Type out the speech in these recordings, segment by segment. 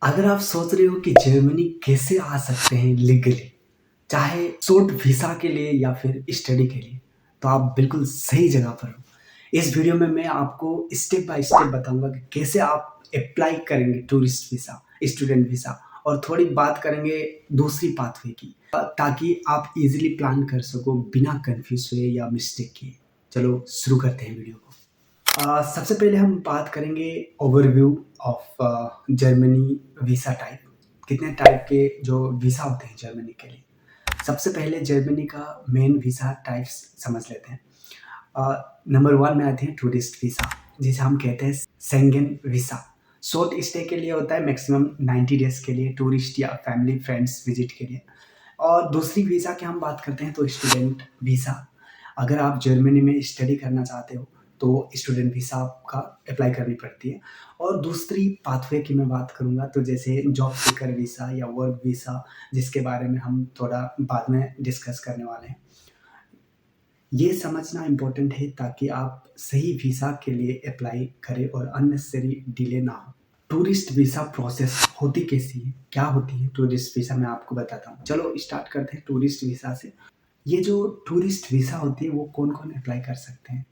अगर आप सोच रहे हो कि जर्मनी कैसे आ सकते हैं लीगली, चाहे शॉर्ट वीज़ा के लिए या फिर स्टडी के लिए, तो आप बिल्कुल सही जगह पर हो। इस वीडियो में मैं आपको स्टेप बाय स्टेप बताऊँगा कि कैसे आप अप्लाई करेंगे टूरिस्ट वीज़ा, स्टूडेंट वीज़ा और थोड़ी बात करेंगे दूसरी पाथवे की ताकि आप इज़िली प्लान कर सको बिना कन्फ्यूज़ हुए या मिस्टेक किए। चलो शुरू करते हैं वीडियो को। सबसे पहले हम बात करेंगे overview of Germany visa type. कितने टाइप के जो वीज़ा होते हैं जर्मनी के लिए। सबसे पहले जर्मनी का मेन वीज़ा टाइप्स समझ लेते हैं। नंबर 1 में आते हैं टूरिस्ट वीज़ा, जिसे हम कहते हैं शेंगेन वीज़ा। शॉर्ट स्टे के लिए होता है, मैक्सिमम 90 डेज़ के लिए, टूरिस्ट या फैमिली फ्रेंड्स विजिट के लिए। और दूसरी वीज़ा की हम बात करते हैं तो स्टूडेंट वीज़ा। अगर आप जर्मनी में स्टडी करना चाहते हो तो स्टूडेंट वीज़ा आपका अप्लाई करनी पड़ती है। और दूसरी पाथवे की मैं बात करूँगा तो जैसे जॉब सीकर वीज़ा या वर्क वीज़ा, जिसके बारे में हम थोड़ा बाद में डिस्कस करने वाले हैं। ये समझना इम्पोर्टेंट है ताकि आप सही वीज़ा के लिए अप्लाई करें और अननेसेसरी डिले ना हो। टूरिस्ट वीज़ा प्रोसेस होती कैसी है? क्या होती है टूरिस्ट वीज़ा, मैं आपको बताता हूँ। चलो स्टार्ट करते हैं टूरिस्ट वीज़ा से। ये जो टूरिस्ट वीज़ा होती है वो कौन-कौन अप्लाई कर सकते हैं?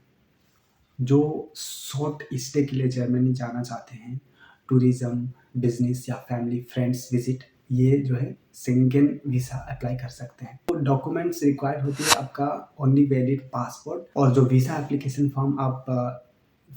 जो शॉर्ट स्टे के लिए जर्मनी जाना चाहते हैं, टूरिज़्म, बिज़नेस या फैमिली फ्रेंड्स विज़िट, ये जो है शेंगेन वीज़ा अप्लाई कर सकते हैं। तो डॉक्यूमेंट्स रिक्वायर्ड होती है आपका ओनली वैलिड पासपोर्ट और जो वीज़ा एप्लीकेशन फॉर्म आप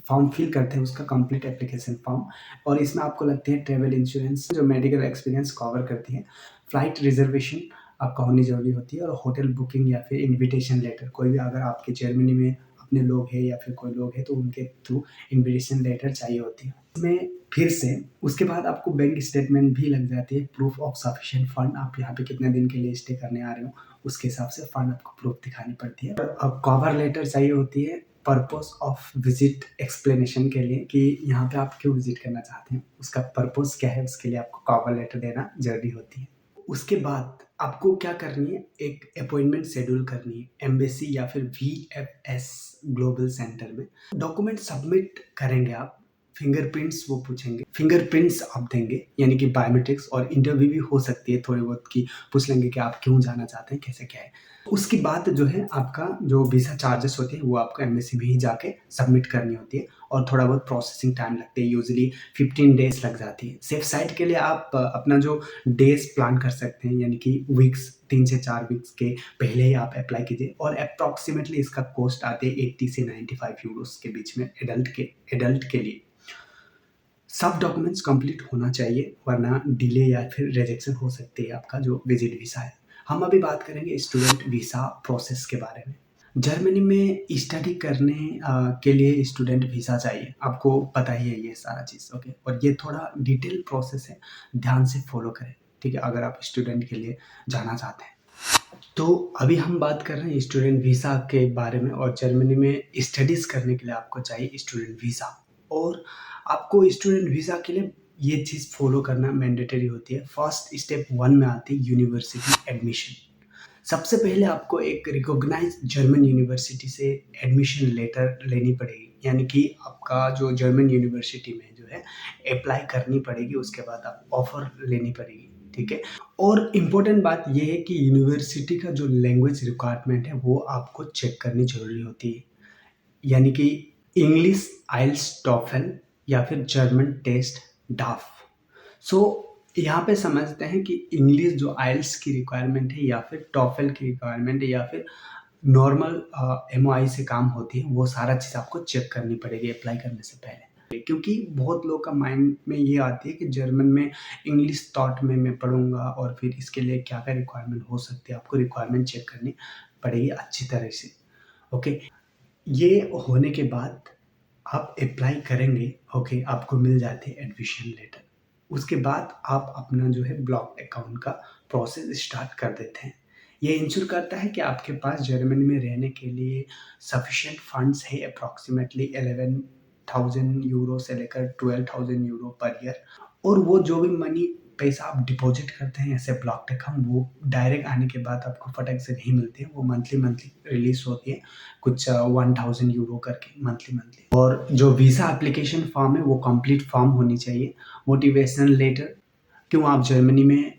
फॉर्म फिल करते हैं उसका कंप्लीट एप्लीकेशन फॉर्म। और इसमें आपको लगती है ट्रैवल इंश्योरेंस जो मेडिकल एक्सपीरियंस कवर करती है। फ्लाइट रिज़र्वेशन आपका होनी ज़रूरी होती है और होटल बुकिंग या फिर इन्विटेशन लेटर, कोई भी अगर आपके जर्मनी में अपने लोग हैं या फिर कोई लोग हैं तो उनके थ्रू इन्विटेशन लेटर चाहिए होती है। इसमें फिर से उसके बाद आपको बैंक स्टेटमेंट भी लग जाती है, प्रूफ ऑफ सफिशिएंट फंड, आप यहाँ पे कितने दिन के लिए स्टे करने आ रहे हो उसके हिसाब से फंड आपको प्रूफ दिखानी पड़ती है। और अब कवर लेटर चाहिए होती है पर्पस ऑफ विजिट एक्सप्लेनेशन के लिए कि यहाँ पे आप क्यों विजिट करना चाहते हैं, उसका पर्पस क्या है, उसके लिए आपको कवर लेटर देना जरूरी होती है। उसके बाद आपको क्या करनी है, एक अपॉइंटमेंट शेड्यूल करनी है एम्बेसी या फिर वीएफएस ग्लोबल सेंटर में। डॉक्यूमेंट सबमिट करेंगे आप, फिंगरप्रिंट्स वो पूछेंगे, फिंगरप्रिंट्स आप देंगे यानी कि बायोमेट्रिक्स, और इंटरव्यू भी हो सकती है थोड़ी बहुत की, पूछ लेंगे कि आप क्यों जाना चाहते हैं, कैसे क्या है। उसके बाद जो है आपका जो वीज़ा चार्जेस होते हैं वो आपको एम्बेसी में ही जाके सबमिट करनी होती है और थोड़ा बहुत प्रोसेसिंग टाइम लगते हैं, यूजुअली 15 डेज़ लग जाती है। सेफ साइड के लिए आप अपना जो डेज़ प्लान कर सकते हैं, यानी कि वीक्स, 3 से 4 वीक्स के पहले ही आप अप्लाई कीजिए और अप्रॉक्सिमेटली इसका कॉस्ट आते हैं 80 से 95 यूरोस के बीच में एडल्ट के लिए। सब डॉक्यूमेंट्स कंप्लीट होना चाहिए वरना डिले या फिर रिजेक्शन हो सकती है आपका जो विजिट वीज़ा है। हम अभी बात करेंगे स्टूडेंट वीज़ा प्रोसेस के बारे में। जर्मनी में स्टडी करने के लिए स्टूडेंट वीज़ा चाहिए, आपको पता ही है ये सारा चीज़, ओके। और ये थोड़ा डिटेल प्रोसेस है, ध्यान से फॉलो करें, ठीक है, अगर आप स्टूडेंट के लिए जाना चाहते हैं। तो अभी हम बात कर रहे हैं स्टूडेंट वीज़ा के बारे में और जर्मनी में स्टडीज़ करने के लिए आपको चाहिए स्टूडेंट वीज़ा। और आपको स्टूडेंट वीज़ा के लिए ये चीज़ फॉलो करना मैंडेटरी होती है। फर्स्ट स्टेप 1 में आती है यूनिवर्सिटी एडमिशन। सबसे पहले आपको एक रिकॉग्नाइज्ड जर्मन यूनिवर्सिटी से एडमिशन लेटर लेनी पड़ेगी, यानी कि आपका जो जर्मन यूनिवर्सिटी में जो है अप्लाई करनी पड़ेगी, उसके बाद आप ऑफर लेनी पड़ेगी, ठीक है। और इम्पोर्टेंट बात ये है कि यूनिवर्सिटी का जो लैंग्वेज रिक्वायरमेंट है वो आपको चेक करनी ज़रूरी होती है, यानी कि इंग्लिश आइल्स टॉफल या फिर जर्मन टेस्ट डाफ। सो यहाँ पे समझते हैं कि इंग्लिश जो आइल्स की रिक्वायरमेंट है या फिर टॉफल की रिक्वायरमेंट है या फिर नॉर्मल एमओआई से काम होती है, वो सारा चीज़ आपको चेक करनी पड़ेगी अप्लाई करने से पहले। क्योंकि बहुत लोग का माइंड में ये आती है कि जर्मन में इंग्लिश थॉट में मैं पढ़ूंगा और फिर इसके लिए क्या क्या रिक्वायरमेंट हो सकती है, आपको रिक्वायरमेंट चेक करनी पड़ेगी अच्छी तरह से, ओके। ये होने के बाद आप अप्लाई करेंगे, ओके, आपको मिल जाती है एडमिशन लेटर। उसके बाद आप अपना जो है ब्लॉक अकाउंट का प्रोसेस स्टार्ट कर देते हैं। ये इंश्योर करता है कि आपके पास जर्मनी में रहने के लिए सफिशिएंट फंड्स है, अप्रॉक्सिमेटली 11,000 यूरो से लेकर 12,000 यूरो पर ईयर। और वो जो भी मनी पैसा आप डिपॉजिट करते हैं ऐसे ब्लॉक अकाउंट, वो डायरेक्ट आने के बाद आपको फटक से नहीं मिलते हैं, वो मंथली मंथली रिलीज होती है, कुछ 1000 यूरो करके मंथली मंथली। और जो वीज़ा एप्लीकेशन फॉर्म है वो कंप्लीट फॉर्म होनी चाहिए, मोटिवेशनल लेटर, क्यों आप जर्मनी में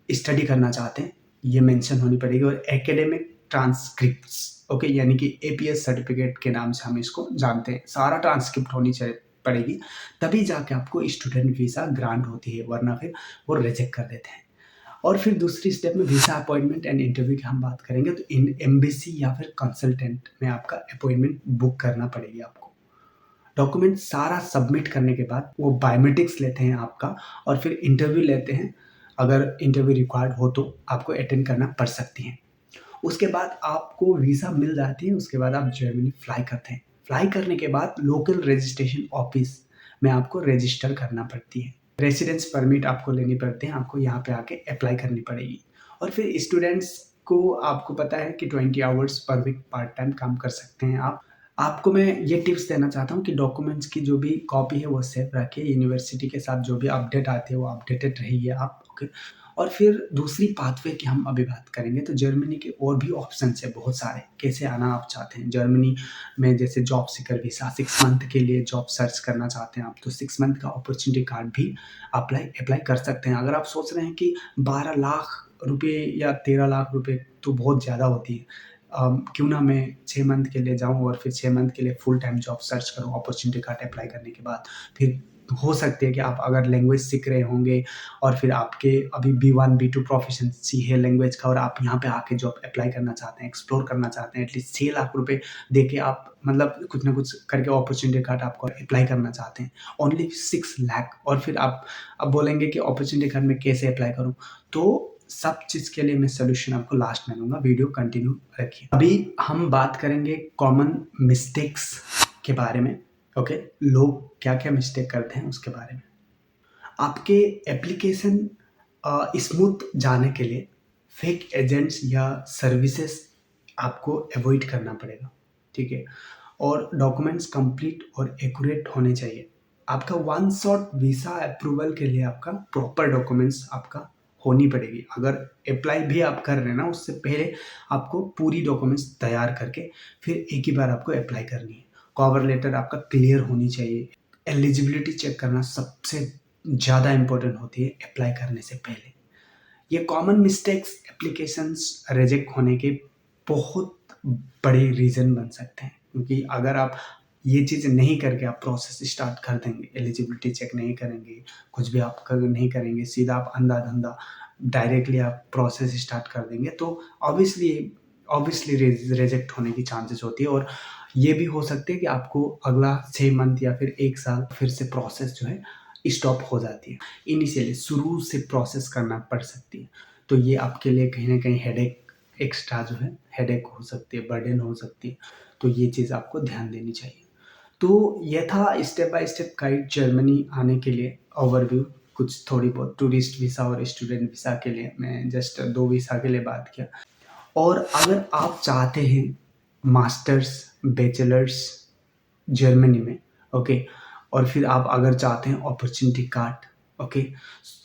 स्टडी करना चाहते हैं ये मेंशन होनी पड़ेगी, और एकेडमिक ट्रांसक्रिप्ट्स, ओके, यानी कि एपीएस सर्टिफिकेट के नाम से हम इसको जानते हैं, सारा ट्रांसक्रिप्ट होनी चाहिए पड़ेगी, तभी जाके आपको स्टूडेंट वीज़ा ग्रांट होती है, वरना फिर वो रिजेक्ट कर देते हैं। और फिर दूसरी स्टेप में वीज़ा अपॉइंटमेंट एंड इंटरव्यू की हम बात करेंगे, तो इन एम्बेसी या फिर कंसल्टेंट में आपका अपॉइंटमेंट बुक करना पड़ेगी आपको। डॉक्यूमेंट सारा सबमिट करने के बाद वो बायोमेट्रिक्स लेते हैं आपका, और फिर इंटरव्यू लेते हैं। अगर इंटरव्यू रिक्वायर्ड हो तो आपको अटेंड करना पड़ सकती है। उसके बाद आपको वीज़ा मिल जाती है, उसके बाद आप जर्मनी फ्लाई करते हैं। फ्लाई करने के बाद लोकल रजिस्ट्रेशन ऑफिस में आपको रजिस्टर करना पड़ती है, रेसिडेंस परमिट आपको लेनी पड़ते हैं, आपको यहाँ पे आके अप्लाई करनी पड़ेगी। और फिर स्टूडेंट्स को आपको पता है कि 20 hours per week part time काम कर सकते हैं आप। आपको मैं ये टिप्स देना चाहता हूँ कि डॉक्यूमेंट्स की जो भी कॉपी है वो सेव रखिए, यूनिवर्सिटी के साथ जो भी अपडेट आती है वो अपडेटेड रहिए आप, ओके। और फिर दूसरी पाथवे की हम अभी बात करेंगे, तो जर्मनी के और भी ऑप्शंस है बहुत सारे, कैसे आना आप चाहते हैं जर्मनी में। जैसे जॉब सीकर वीज़ा, 6 मंथ के लिए जॉब सर्च करना चाहते हैं आप, तो 6 मंथ का अपॉर्चुनिटी कार्ड भी अप्लाई कर सकते हैं। अगर आप सोच रहे हैं कि 12 लाख रुपए या 13 लाख रुपए तो बहुत ज़्यादा होती है, क्यों ना मैं 6 मंथ के लिए जाऊँ और फिर 6 मंथ के लिए फुल टाइम जॉब सर्च करूँ अपॉर्चुनिटी कार्ड अप्लाई करने के बाद। फिर हो सकती है कि आप अगर लैंग्वेज सीख रहे होंगे और फिर आपके अभी B1 B2 प्रोफिशिएंसी है लैंग्वेज का, और आप यहाँ पे आके जॉब अप्लाई करना चाहते हैं, एक्सप्लोर करना चाहते हैं, एटलीस्ट 6 लाख रुपए देके आप मतलब कुछ ना कुछ करके अपॉर्चुनिटी कार्ड आपको अप्लाई करना चाहते हैं, ओनली 6 लाख। और फिर आप अब बोलेंगे कि अपॉर्चुनिटी कार्ड में कैसे अप्लाई करूँ, तो सब चीज़ के लिए मैं सॉल्यूशन आपको लास्ट में दूँगा, वीडियो कंटिन्यू रखिए। अभी हम बात करेंगे कॉमन मिस्टेक्स के बारे में, ओके। लोग क्या-क्या मिस्टेक करते हैं उसके बारे में। आपके एप्लीकेशन स्मूथ जाने के लिए फेक एजेंट्स या सर्विसेज आपको अवॉइड करना पड़ेगा, ठीक है। और डॉक्यूमेंट्स कंप्लीट और एक्यूरेट होने चाहिए। आपका वन शॉट वीज़ा अप्रूवल के लिए आपका प्रॉपर डॉक्यूमेंट्स आपका होनी पड़ेगी। अगर अप्लाई भी आप कर रहे हैं ना, उससे पहले आपको पूरी डॉक्यूमेंट्स तैयार करके फिर एक ही बार आपको अप्लाई करनी है। कवर लेटर आपका क्लियर होनी चाहिए। एलिजिबिलिटी चेक करना सबसे ज़्यादा इम्पोर्टेंट होती है अप्लाई करने से पहले। ये कॉमन मिस्टेक्स एप्लीकेशंस रिजेक्ट होने के बहुत बड़े रीज़न बन सकते हैं, क्योंकि अगर आप ये चीज़ नहीं करके आप प्रोसेस स्टार्ट कर देंगे, एलिजिबिलिटी चेक नहीं करेंगे, कुछ भी आप नहीं करेंगे, सीधा आप अंधा-धंधा डायरेक्टली आप प्रोसेस स्टार्ट कर देंगे, तो ऑब्वियसली रिजेक्ट होने की चांसेस होती है। और ये भी हो सकती है कि आपको अगला 6 मंथ या फिर 1 साल फिर से प्रोसेस जो है स्टॉप हो जाती है। इनिशियली शुरू से प्रोसेस करना पड़ सकती है, तो ये आपके लिए कहीं न कहीं हेडेक एक्स्ट्रा जो है हेडेक हो सकती है, बर्डन हो सकती है, तो ये चीज़ आपको ध्यान देनी चाहिए। तो ये था step by step guide Germany आने के लिए ओवरव्यू, कुछ थोड़ी बहुत टूरिस्ट वीज़ा और स्टूडेंट वीज़ा के लिए मैं जस्ट 2 वीज़ा के लिए बात किया। और अगर आप चाहते हैं मास्टर्स, बैचलर्स जर्मनी में, ओके, और फिर आप अगर चाहते हैं अपॉर्चुनिटी कार्ड, ओके,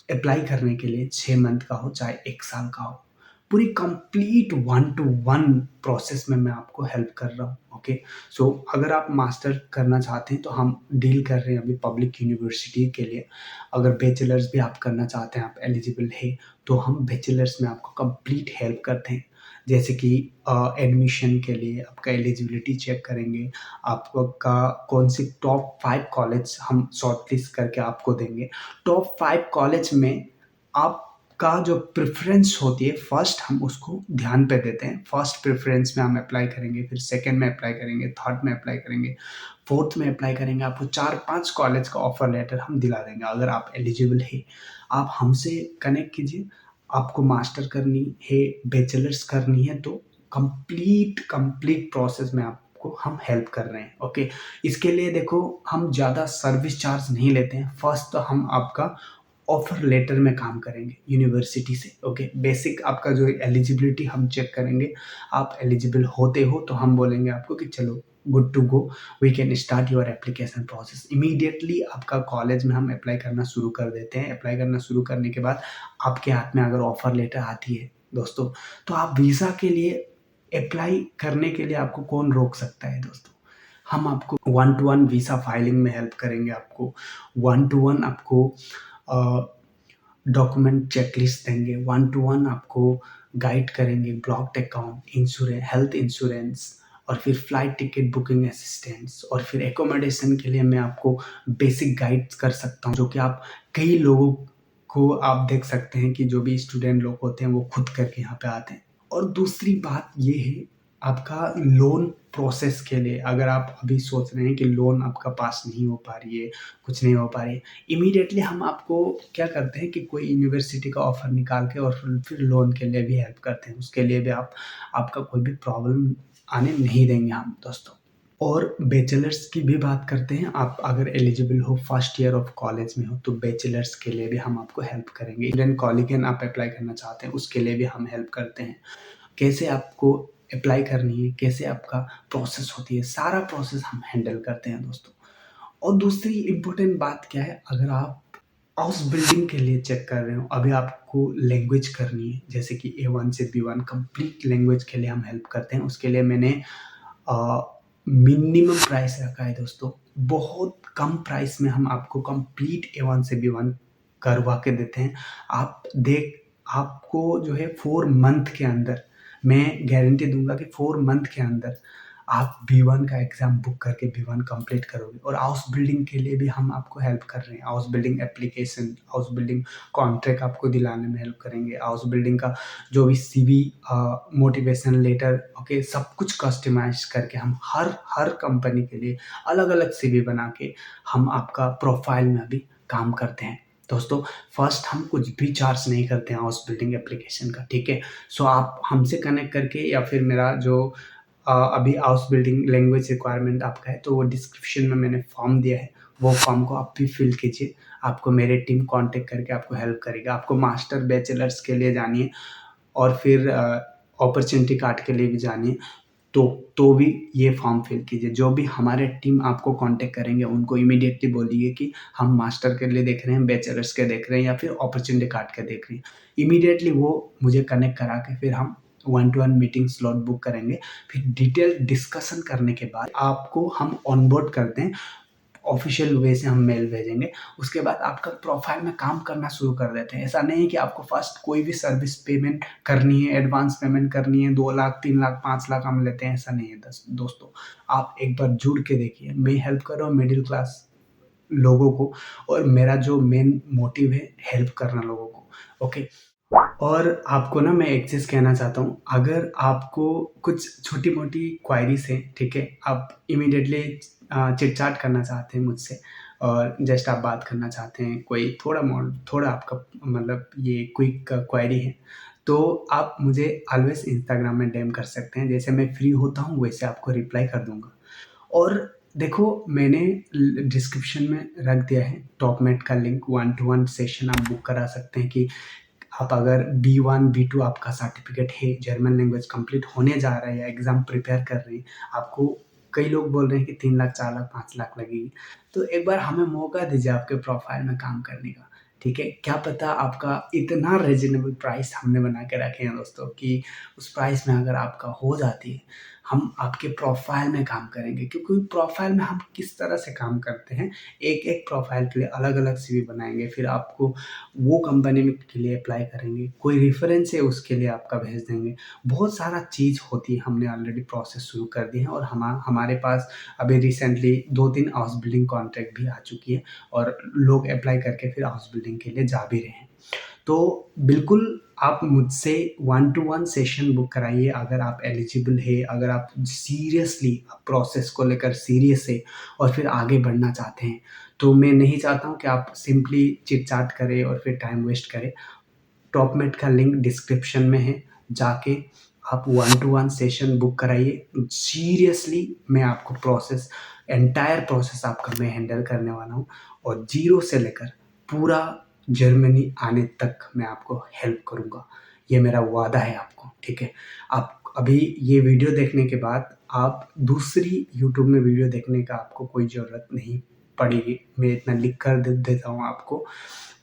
अप्लाई करने के लिए 6 मंथ का हो चाहे 1 साल का हो, पूरी कंप्लीट 1 टू 1 प्रोसेस में मैं आपको हेल्प कर रहा हूँ, ओके। सो अगर आप मास्टर करना चाहते हैं तो हम डील कर रहे हैं अभी पब्लिक यूनिवर्सिटी के लिए। अगर बैचलर्स भी आप करना चाहते हैं, आप एलिजिबल है, तो हम बैचलर्स में आपको कंप्लीट हेल्प करते हैं। जैसे कि एडमिशन के लिए आपका एलिजिबिलिटी चेक करेंगे, आपका कौन सी टॉप 5 कॉलेज हम शॉर्टलिस्ट करके आपको देंगे। टॉप 5 कॉलेज में आपका जो प्रेफ़रेंस होती है, फर्स्ट हम उसको ध्यान पे देते हैं। फर्स्ट प्रेफ़रेंस में हम अप्लाई करेंगे, फिर सेकंड में अप्लाई करेंगे, थर्ड में अप्लाई करेंगे, फोर्थ में अप्लाई करेंगे। आपको 4-5 कॉलेज का ऑफ़र लेटर हम दिला देंगे अगर आप एलिजिबल हैं। आप हमसे कनेक्ट कीजिए। आपको मास्टर करनी है, बैचलर्स करनी है, तो कंप्लीट प्रोसेस में आपको हम हेल्प कर रहे हैं, ओके। इसके लिए देखो हम ज़्यादा सर्विस चार्ज नहीं लेते हैं। फर्स्ट तो हम आपका ऑफर लेटर में काम करेंगे यूनिवर्सिटी से, ओके। बेसिक आपका जो एलिजिबिलिटी हम चेक करेंगे, आप एलिजिबल होते हो तो हम बोलेंगे आपको कि चलो good to go, we can start your application process. Immediately आपका कॉलेज में हम अप्लाई करना शुरू कर देते हैं। अप्लाई करना शुरू करने के बाद आपके हाथ में अगर ऑफर लेटर आती है दोस्तों, तो आप वीज़ा के लिए अप्लाई करने के लिए आपको कौन रोक सकता है दोस्तों। हम आपको 1 टू 1 वीज़ा फाइलिंग में हेल्प करेंगे, आपको 1 टू 1 आपको डॉक्यूमेंट चेकलिस्ट देंगे, 1 टू 1 आपको गाइड करेंगे, ब्लॉक्ड अकाउंट, हेल्थ इंश्योरेंस और फिर फ्लाइट टिकट बुकिंग असिस्टेंस और फिर एकोमोडेशन के लिए मैं आपको बेसिक गाइड कर सकता हूँ, जो कि आप कई लोगों को आप देख सकते हैं कि जो भी स्टूडेंट लोग होते हैं वो खुद करके यहाँ पे आते हैं। और दूसरी बात ये है, आपका लोन प्रोसेस के लिए अगर आप अभी सोच रहे हैं कि लोन आपका पास नहीं हो पा रही है, कुछ नहीं हो पा रही है, इमीडिएटली हम आपको क्या करते हैं कि कोई यूनिवर्सिटी का ऑफर निकाल के और फिर लोन के लिए भी हेल्प करते हैं। उसके लिए भी आपका कोई भी प्रॉब्लम आने नहीं देंगे हम दोस्तों। और बैचलर्स की भी बात करते हैं, आप अगर एलिजिबल हो, फर्स्ट ईयर ऑफ कॉलेज में हो, तो बैचलर्स के लिए भी हम आपको हेल्प करेंगे। इंडियन कॉलिगन आप अप्लाई करना चाहते हैं, उसके लिए भी हम हेल्प करते हैं। कैसे आपको अप्लाई करनी है, कैसे आपका प्रोसेस होती है, सारा प्रोसेस हम हैंडल करते हैं दोस्तों। और दूसरी इम्पोर्टेंट बात क्या है, अगर आप हाउस बिल्डिंग के लिए चेक कर रहे हो, अभी आपको लैंग्वेज करनी है, जैसे कि A1 से B1 कंप्लीट लैंग्वेज के लिए हम हेल्प करते हैं। उसके लिए मैंने मिनिमम प्राइस रखा है दोस्तों, बहुत कम प्राइस में हम आपको कंप्लीट A1 से B1 करवा के देते हैं। आपको जो है 4 मंथ के अंदर मैं गारंटी दूंगा कि 4 मंथ के अंदर आप B1 का एग्ज़ाम बुक करके B1 कंप्लीट करोगे। और हाउस बिल्डिंग के लिए भी हम आपको हेल्प कर रहे हैं। House building application, house building contract आपको दिलाने में हेल्प करेंगे। हाउस बिल्डिंग का जो भी CV, मोटिवेशन लेटर, ओके, सब कुछ कस्टमाइज़ करके हम हर कंपनी के लिए अलग-अलग CV बना के हम आपका प्रोफ़ाइल में अभी काम करते हैं। दोस्तों, फर्स्ट हम कुछ भी चार्ज नहीं करते हैं हाउस बिल्डिंग एप्लीकेशन का, ठीक है? सो आप हमसे कनेक्ट करके या फिर मेरा जो अभी हाउस बिल्डिंग लैंग्वेज रिक्वायरमेंट आपका है, तो वो डिस्क्रिप्शन में मैंने फॉर्म दिया है, वो फॉर्म को आप भी फिल कीजिए। आपको मेरे टीम कॉन्टैक्ट करके आपको हेल्प करेगा। आपको मास्टर बैचलर्स के लिए जानिए और फिर अपॉर्चुनिटी कार्ड के लिए भी जानिए, तो भी ये फॉर्म फिल कीजिए। जो भी हमारे टीम आपको कॉन्टैक्ट करेंगे, उनको इमीडिएटली बोलिए कि हम मास्टर के लिए देख रहे हैं, बैचलर्स के देख रहे हैं या फिर अपॉर्चुनिटी कार्ड के देख रहे हैं। इमीडिएटली वो मुझे कनेक्ट करा के फिर हम 1 टू 1 मीटिंग स्लॉट बुक करेंगे। फिर डिटेल डिस्कशन करने के बाद आपको हम ऑनबोर्ड करते हैं, ऑफ़िशियल वे से हम मेल भेजेंगे। उसके बाद आपका प्रोफ़ाइल में काम करना शुरू कर देते हैं। ऐसा नहीं है कि आपको फर्स्ट कोई भी सर्विस पेमेंट करनी है, एडवांस पेमेंट करनी है, 2 लाख, 3 लाख, 5 लाख हम लेते हैं, ऐसा नहीं है दोस्तों। आप एक बार जुड़ के देखिए, मैं हेल्प कर रहा हूँ मिडिल क्लास लोगों को और मेरा जो मेन मोटिव है हेल्प करना लोगों को, ओके। और आपको ना मैं एक चीज़ कहना चाहता हूँ, अगर आपको कुछ छोटी-मोटी क्वेरीज़ हैं, ठीक है? आप इमीडिएटली चिट-चैट करना चाहते हैं मुझसे और जस्ट आप बात करना चाहते हैं, कोई थोड़ा आपका मतलब ये क्विक क्वेरी है, तो आप मुझे ऑलवेज़ इंस्टाग्राम में डीएम कर सकते हैं। जैसे मैं फ्री होता हूँ, वैसे आपको रिप्लाई कर दूँगा। और देखो, मैंने डिस्क्रिप्शन में रख दिया है टॉपमेट का लिंक, 1 टू 1 सेशन आप बुक करा सकते हैं कि आप अगर B1, B2 आपका सर्टिफिकेट है, जर्मन लैंग्वेज कंप्लीट होने जा रहा है या एग्ज़ाम प्रिपेयर कर रहे हैं, आपको कई लोग बोल रहे हैं कि 3 लाख, 4 लाख, 5 लाख लगेगी, तो एक बार हमें मौका दीजिए आपके प्रोफ़ाइल में काम करने का, ठीक है? क्या पता आपका इतना रीज़नेबल प्राइस हमने बना के रखे हैं दोस्तों कि उस प्राइस में अगर आपका हो जाती है, हम आपके प्रोफ़ाइल में काम करेंगे। क्योंकि प्रोफ़ाइल में हम किस तरह से काम करते हैं, एक-एक प्रोफ़ाइल के लिए अलग-अलग CV बनाएँगे, फिर आपको वो कंपनी में के लिए अप्लाई करेंगे, कोई रेफ़रेंस है उसके लिए आपका भेज देंगे। बहुत सारा चीज़ होती है, हमने ऑलरेडी प्रोसेस शुरू कर दी है और हमारे पास अभी रिसेंटली 2-3 हाउस बिल्डिंग कॉन्ट्रैक्ट भी आ चुकी है और लोग अप्लाई करके फिर हाउस बिल्डिंग के लिए जा भी रहे हैं। तो बिल्कुल आप मुझसे 1 टू 1 सेशन बुक कराइए अगर आप एलिजिबल है, अगर आप सीरियसली प्रोसेस को लेकर सीरियस है और फिर आगे बढ़ना चाहते हैं। तो मैं नहीं चाहता हूँ कि आप सिंपली चिट-चैट करें और फिर टाइम वेस्ट करें। टॉपमेट का लिंक डिस्क्रिप्शन में है, जाके आप 1 टू 1 सेशन बुक कराइए। सीरियसली मैं आपको एंटायर प्रोसेस आपका मैं हैंडल करने वाला हूँ और ज़ीरो से लेकर पूरा जर्मनी आने तक मैं आपको हेल्प करूँगा। ये मेरा वादा है आपको, ठीक है? आप अभी ये वीडियो देखने के बाद आप दूसरी यूट्यूब में वीडियो देखने का आपको कोई ज़रूरत नहीं पड़ेगी। मैं इतना लिख कर दे देता हूँ आपको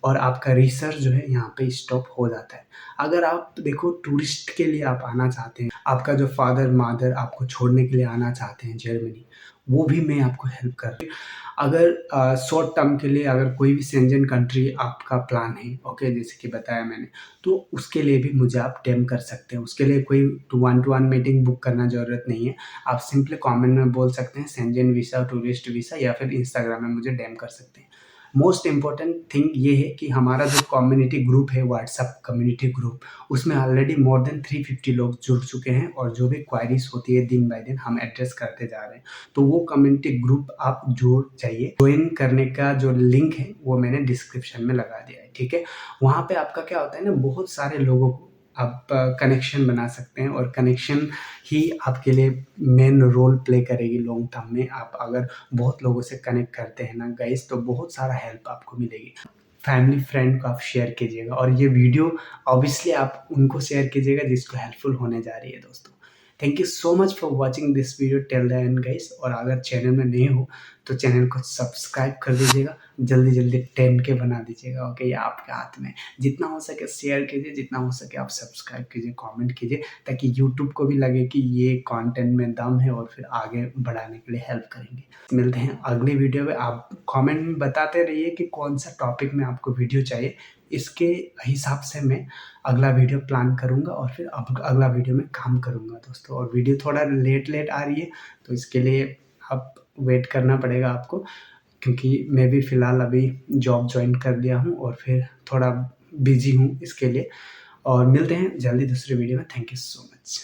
और आपका रिसर्च जो है यहाँ पे स्टॉप हो जाता है। अगर आप देखो टूरिस्ट के लिए आप आना चाहते हैं, आपका जो फादर-मदर आपको छोड़ने के लिए आना चाहते हैं जर्मनी, वो भी मैं आपको हेल्प कर रहा हूँ। अगर शॉर्ट टर्म के लिए अगर कोई भी शेंजन कंट्री आपका प्लान है, ओके, जैसे कि बताया मैंने, तो उसके लिए भी मुझे आप डीएम कर सकते हैं। उसके लिए कोई one two one meeting book करना ज़रूरत नहीं है। आप सिंपली कमेंट में बोल सकते हैं शेंजन वीज़ा, टूरिस्ट वीज़ा, या फिर इंस्टाग्राम में मुझे डीएम कर सकते हैं। मोस्ट इम्पोर्टेंट थिंग ये है कि हमारा जो कम्युनिटी ग्रुप है, व्हाट्सएप कम्युनिटी ग्रुप, उसमें ऑलरेडी मोर देन 350 लोग जुड़ चुके हैं, और जो भी क्वायरीज होती है दिन बाय दिन हम एड्रेस करते जा रहे हैं। तो वो कम्युनिटी ग्रुप आप जुड़ जाइए। ज्वाइन करने का जो लिंक है वो मैंने डिस्क्रिप्शन में लगा दिया है, ठीक है। वहाँ पे आपका क्या होता है ना, बहुत सारे लोगों को आप कनेक्शन बना सकते हैं, और कनेक्शन ही आपके लिए मेन रोल प्ले करेगी लॉन्ग टर्म में। आप अगर बहुत लोगों से कनेक्ट करते हैं ना गाइस, तो बहुत सारा हेल्प आपको मिलेगी। फैमिली फ्रेंड को आप शेयर कीजिएगा, और ये वीडियो ऑब्वियसली आप उनको शेयर कीजिएगा जिसको हेल्पफुल होने जा रही है दोस्तों। Thank you so much for watching this video till the end guys. और अगर चैनल में नए हो तो चैनल को सब्सक्राइब कर दीजिएगा, जल्दी जल्दी 10K बना दीजिएगा, ओके। ये आपके हाथ में, जितना हो सके शेयर कीजिए, जितना हो सके आप सब्सक्राइब कीजिए, कमेंट कीजिए, ताकि यूट्यूब को भी लगे कि ये कंटेंट में दम है और फिर आगे बढ़ाने के लिए हेल्प करेंगे। मिलते हैं अगली वीडियो में। आप कमेंट में बताते रहिए कि कौन सा टॉपिक में आपको वीडियो चाहिए, इसके हिसाब से मैं अगला वीडियो प्लान करूँगा, और फिर अब अगला वीडियो में काम करूँगा दोस्तों। और वीडियो थोड़ा लेट आ रही है, तो इसके लिए आप वेट करना पड़ेगा आपको, क्योंकि मैं भी फ़िलहाल अभी जॉब जॉइन कर लिया हूँ, और फिर थोड़ा बिज़ी हूँ इसके लिए। और मिलते हैं जल्दी दूसरे वीडियो में। Thank you so much.